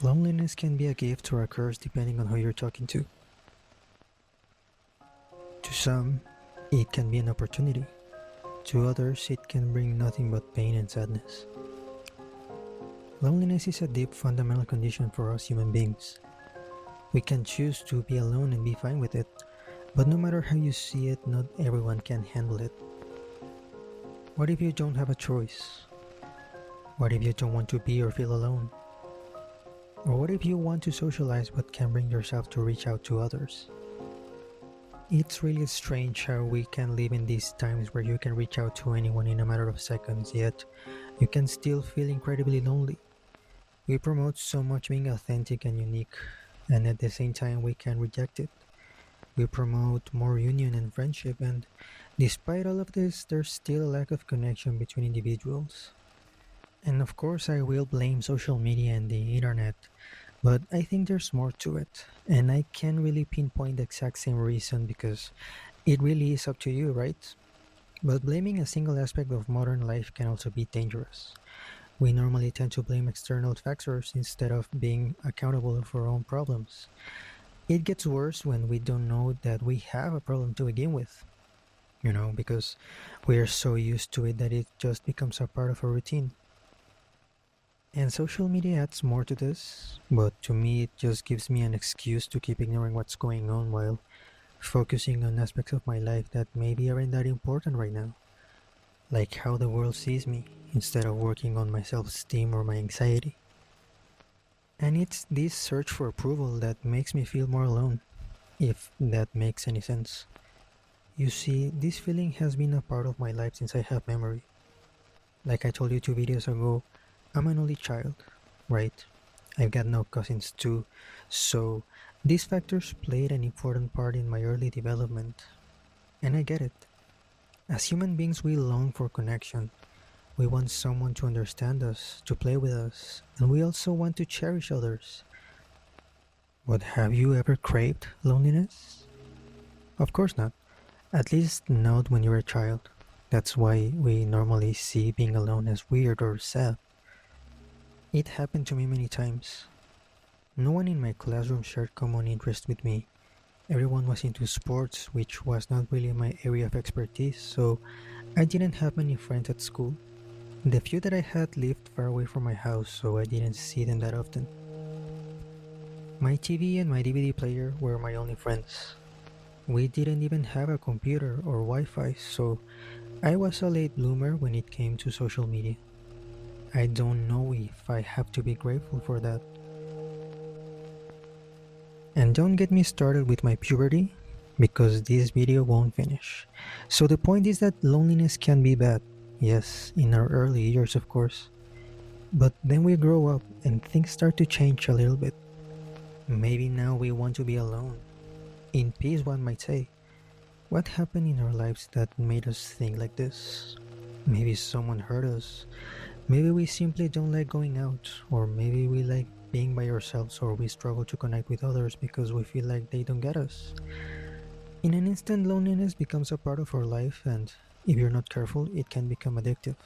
Loneliness can be a gift or a curse depending on who you're talking to. To some, it can be an opportunity. To others, it can bring nothing but pain and sadness. Loneliness is a deep fundamental condition for us human beings. We can choose to be alone and be fine with it, but no matter how you see it, not everyone can handle it. What if you don't have a choice? What if you don't want to be or feel alone? Or what if you want to socialize but can't bring yourself to reach out to others? It's really strange how we can live in these times where you can reach out to anyone in a matter of seconds, yet you can still feel incredibly lonely. We promote so much being authentic and unique, and at the same time we can reject it. We promote more union and friendship, and despite all of this, there's still a lack of connection between individuals. And of course, I will blame social media and the internet, but I think there's more to it. And I can't really pinpoint the exact same reason because it really is up to you, right? But blaming a single aspect of modern life can also be dangerous. We normally tend to blame external factors instead of being accountable for our own problems. It gets worse when we don't know that we have a problem to begin with, because we are so used to it that it just becomes a part of our routine. And social media adds more to this, but to me it just gives me an excuse to keep ignoring what's going on while focusing on aspects of my life that maybe aren't that important right now, like how the world sees me, instead of working on my self-esteem or my anxiety. And it's this search for approval that makes me feel more alone, if that makes any sense. You see, this feeling has been a part of my life since I have memory. Like I told you 2 videos ago, I'm an only child, right? I've got no cousins too, so these factors played an important part in my early development. And I get it. As human beings, we long for connection. We want someone to understand us, to play with us, and we also want to cherish others. But have you ever craved loneliness? Of course not. At least not when you're a child. That's why we normally see being alone as weird or sad. It happened to me many times. No one in my classroom shared common interests with me. Everyone was into sports, which was not really my area of expertise, so I didn't have many friends at school. The few that I had lived far away from my house, so I didn't see them that often. My TV and my DVD player were my only friends. We didn't even have a computer or Wi-Fi, so I was a late bloomer when it came to social media. I don't know if I have to be grateful for that. And don't get me started with my puberty, because this video won't finish. So the point is that loneliness can be bad. Yes, in our early years of course. But then we grow up and things start to change a little bit. Maybe now we want to be alone. In peace, one might say. What happened in our lives that made us think like this? Maybe someone hurt us. Maybe we simply don't like going out, or maybe we like being by ourselves, or we struggle to connect with others because we feel like they don't get us. In an instant, loneliness becomes a part of our life, and if you're not careful, it can become addictive.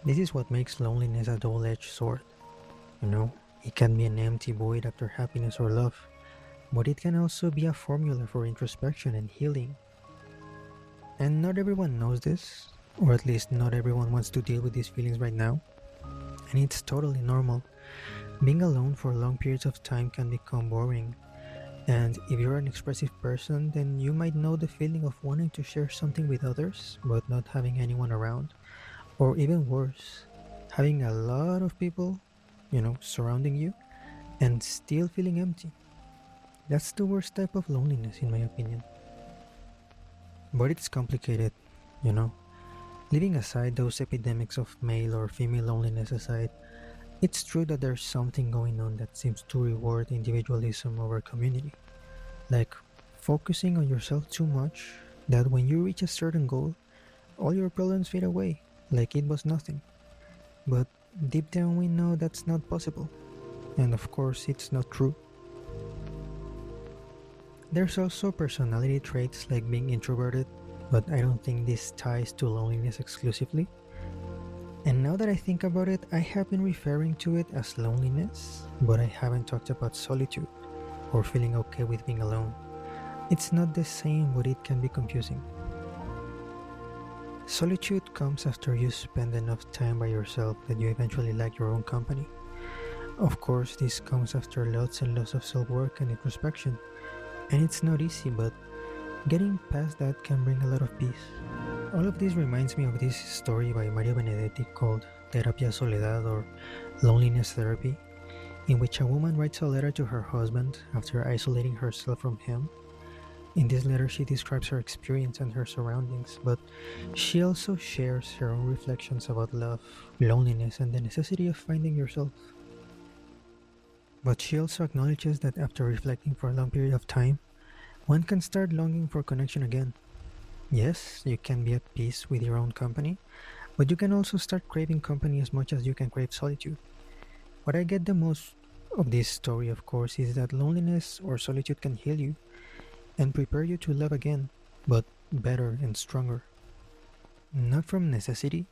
This is what makes loneliness a double-edged sword. It can be an empty void after happiness or love, but it can also be a formula for introspection and healing. And not everyone knows this, or at least not everyone wants to deal with these feelings right now. And it's totally normal. Being alone for long periods of time can become boring. And if you're an expressive person, then you might know the feeling of wanting to share something with others, but not having anyone around. Or even worse, having a lot of people, surrounding you, and still feeling empty. That's the worst type of loneliness, in my opinion. But it's complicated, you know. Leaving aside those epidemics of male or female loneliness aside, it's true that there's something going on that seems to reward individualism over community. Like focusing on yourself too much, that when you reach a certain goal, all your problems fade away, like it was nothing. But deep down we know that's not possible. And of course, it's not true. There's also personality traits like being introverted, but I don't think this ties to loneliness exclusively. And now that I think about it, I have been referring to it as loneliness, but I haven't talked about solitude or feeling okay with being alone. It's not the same, but it can be confusing. Solitude comes after you spend enough time by yourself that you eventually like your own company. Of course, this comes after lots and lots of self-work and introspection, and it's not easy, but getting past that can bring a lot of peace. All of this reminds me of this story by Mario Benedetti called Terapia Soledad or Loneliness Therapy, in which a woman writes a letter to her husband after isolating herself from him. In this letter, she describes her experience and her surroundings, but she also shares her own reflections about love, loneliness, and the necessity of finding yourself. But she also acknowledges that after reflecting for a long period of time, one can start longing for connection again. Yes, you can be at peace with your own company, but you can also start craving company as much as you can crave solitude. What I get the most of this story, of course, is that loneliness or solitude can heal you and prepare you to love again, but better and stronger. Not from necessity,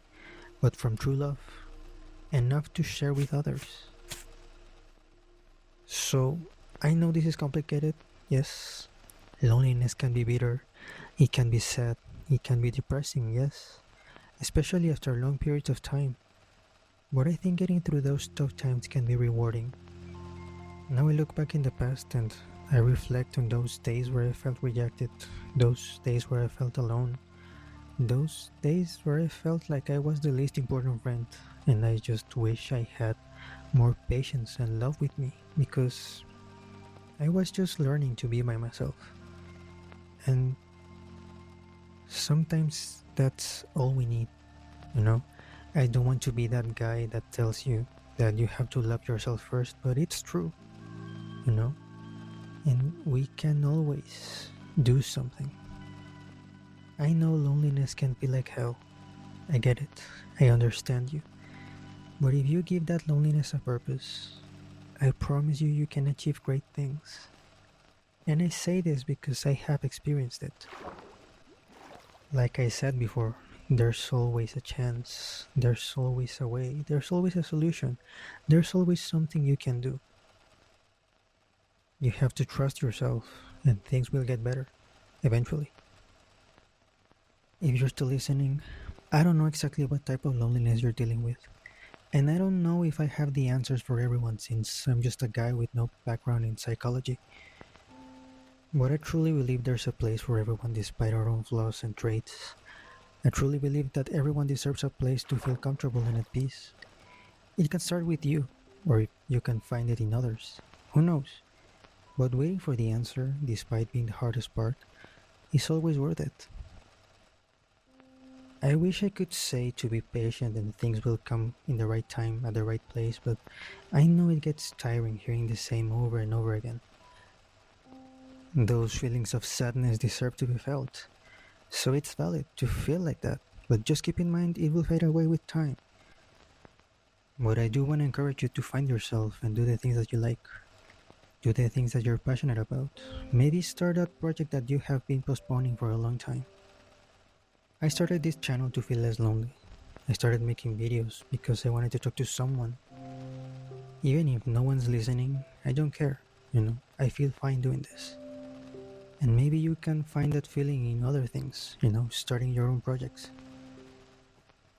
but from true love, enough to share with others. So, I know this is complicated, yes. Loneliness can be bitter, it can be sad, it can be depressing, yes, especially after long periods of time. But I think getting through those tough times can be rewarding. Now I look back in the past and I reflect on those days where I felt rejected, those days where I felt alone, those days where I felt like I was the least important friend, and I just wish I had more patience and love with me because I was just learning to be by myself. And sometimes that's all we need, you know? I don't want to be that guy that tells you that you have to love yourself first, but it's true, you know? And we can always do something. I know loneliness can feel like hell. I get it. I understand you. But if you give that loneliness a purpose, I promise you can achieve great things. And I say this because I have experienced it. Like I said before, there's always a chance, there's always a way, there's always a solution, there's always something you can do. You have to trust yourself, and things will get better, eventually. If you're still listening, I don't know exactly what type of loneliness you're dealing with. And I don't know if I have the answers for everyone since I'm just a guy with no background in psychology. But I truly believe there's a place for everyone despite our own flaws and traits. I truly believe that everyone deserves a place to feel comfortable and at peace. It can start with you, or you can find it in others. Who knows? But waiting for the answer, despite being the hardest part, is always worth it. I wish I could say to be patient and things will come in the right time at the right place, but I know it gets tiring hearing the same over and over again. Those feelings of sadness deserve to be felt, so it's valid to feel like that, but just keep in mind it will fade away with time. But I do want to encourage you to find yourself and do the things that you like. Do the things that you're passionate about. Maybe start that project that you have been postponing for a long time. I started this channel to feel less lonely. I started making videos because I wanted to talk to someone. Even if no one's listening, I don't care, I feel fine doing this. And maybe you can find that feeling in other things, starting your own projects.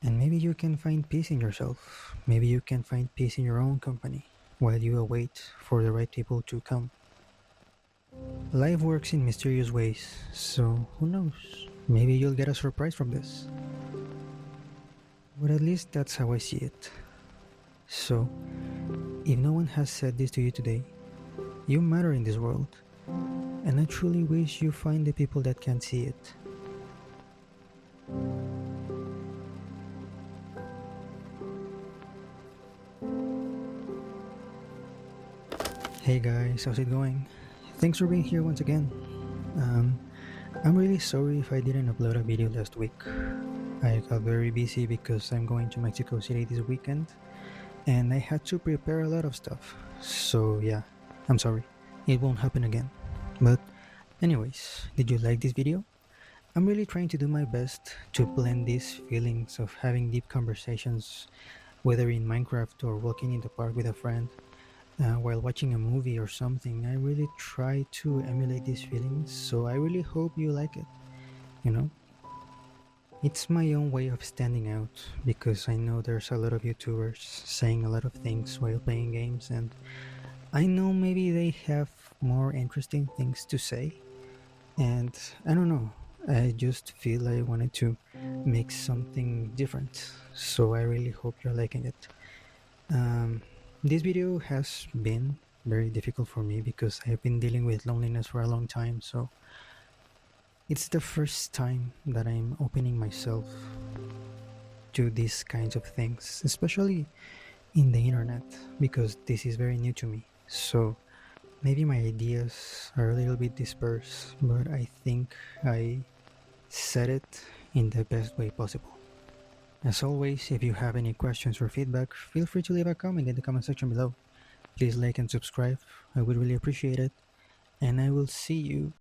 And maybe you can find peace in yourself. Maybe you can find peace in your own company while you await for the right people to come. Life works in mysterious ways, so who knows? Maybe you'll get a surprise from this. But at least that's how I see it. So, if no one has said this to you today, you matter in this world. And I truly wish you find the people that can see it. Hey guys, how's it going? Thanks for being here once again. I'm really sorry if I didn't upload a video last week. I got very busy because I'm going to Mexico City this weekend and I had to prepare a lot of stuff. So yeah, I'm sorry. It won't happen again. But anyways, did you like this video? I'm really trying to do my best to blend these feelings of having deep conversations, whether in Minecraft or walking in the park with a friend, while watching a movie or something. I really try to emulate these feelings, so I really hope you like it. You know, it's my own way of standing out because I know there's a lot of YouTubers saying a lot of things while playing games, and I know maybe they have more interesting things to say, and I don't know. I just feel I wanted to make something different, so I really hope you're liking it. Um, this video has been very difficult for me because I've been dealing with loneliness for a long time, so it's the first time that I'm opening myself to these kinds of things, especially in the internet, because this is very new to me. So maybe my ideas are a little bit dispersed, but I think I said it in the best way possible. As always, if you have any questions or feedback, feel free to leave a comment in the comment section below. Please like and subscribe, I would really appreciate it, and I will see you